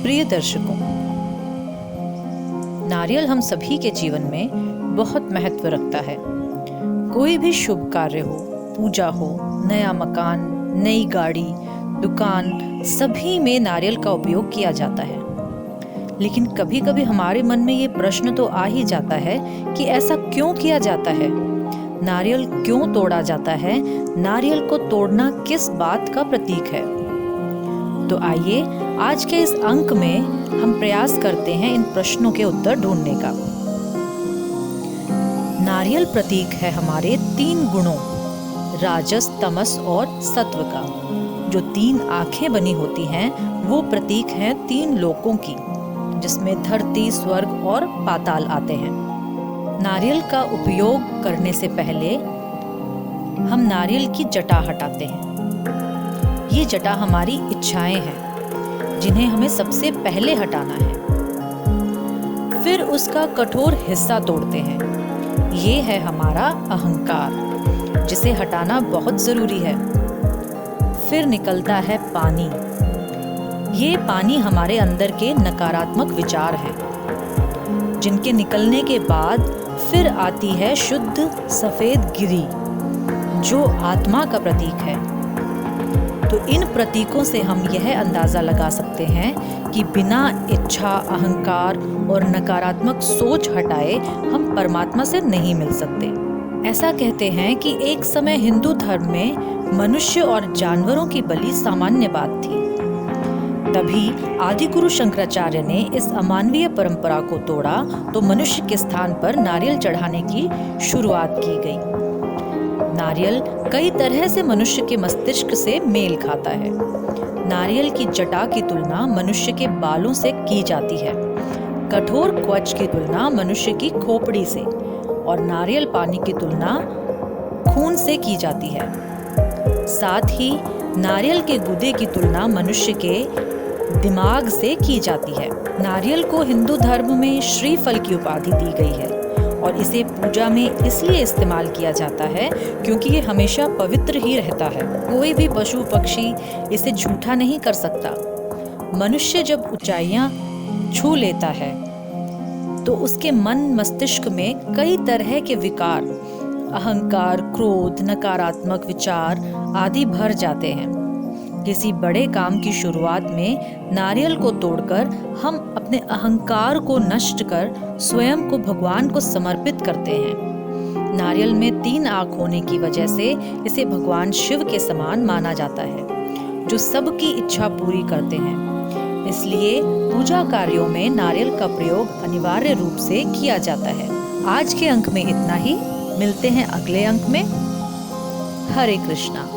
प्रिय दर्शकों, नारियल हम सभी के जीवन में बहुत महत्व रखता है। कोई भी शुभ कार्य हो, पूजा हो, नया मकान, नई गाड़ी, दुकान, सभी में नारियल का उपयोग किया जाता है। लेकिन कभी कभी हमारे मन में ये प्रश्न तो आ ही जाता है कि ऐसा क्यों किया जाता है? नारियल क्यों तोड़ा जाता है? नारियल को तोड़ना किस बात का प्रतीक है? तो आइए आज के इस अंक में हम प्रयास करते हैं इन प्रश्नों के उत्तर ढूंढने का। नारियल प्रतीक है हमारे 3 गुणों, राजस, तमस और सत्व का। जो 3 आंखें बनी होती हैं वो प्रतीक हैं 3 लोकों की, जिसमें धरती, स्वर्ग और पाताल आते हैं। नारियल का उपयोग करने से पहले हम नारियल की जटा हटाते हैं। ये जटा हमारी इच्छाएं हैं जिन्हें हमें सबसे पहले हटाना है। फिर उसका कठोर हिस्सा तोड़ते हैं। ये है हमारा अहंकार, जिसे हटाना बहुत जरूरी है। फिर निकलता है पानी। ये पानी हमारे अंदर के नकारात्मक विचार हैं, जिनके निकलने के बाद फिर आती है शुद्ध सफेद गिरी, जो आत्मा का प्रतीक है। तो इन प्रतीकों से हम यह अंदाजा लगा सकते हैं कि बिना इच्छा, अहंकार और नकारात्मक सोच हटाए हम परमात्मा से नहीं मिल सकते। ऐसा कहते हैं कि एक समय हिंदू धर्म में मनुष्य और जानवरों की बलि सामान्य बात थी। तभी आदि गुरु शंकराचार्य ने इस अमानवीय परंपरा को तोड़ा तो मनुष्य के स्थान पर नारियल चढ़ाने की शुरुआत की गई। नारियल कई तरह से मनुष्य के मस्तिष्क से मेल खाता है। नारियल की जटा की तुलना मनुष्य के बालों से की जाती है, कठोर कवच की तुलना मनुष्य की खोपड़ी से, और नारियल पानी की तुलना खून से की जाती है। साथ ही नारियल के गूदे की तुलना मनुष्य के दिमाग से की जाती है। नारियल को हिंदू धर्म में श्रीफल की उपाधि दी गई है और इसे पूजा में इसलिए इस्तेमाल किया जाता है क्योंकि ये हमेशा पवित्र ही रहता है। कोई भी पशु पक्षी इसे झूठा नहीं कर सकता। मनुष्य जब ऊंचाइयां छू लेता है तो उसके मन मस्तिष्क में कई तरह के विकार, अहंकार, क्रोध, नकारात्मक विचार आदि भर जाते हैं। किसी बड़े काम की शुरुआत में नारियल को तोड़कर हम अपने अहंकार को नष्ट कर स्वयं को भगवान को समर्पित करते हैं। नारियल में 3 आंख होने की वजह से इसे भगवान शिव के समान माना जाता है, जो सबकी इच्छा पूरी करते हैं। इसलिए पूजा कार्यों में नारियल का प्रयोग अनिवार्य रूप से किया जाता है। आज के अंक में इतना ही। मिलते हैं अगले अंक में। हरे कृष्णा।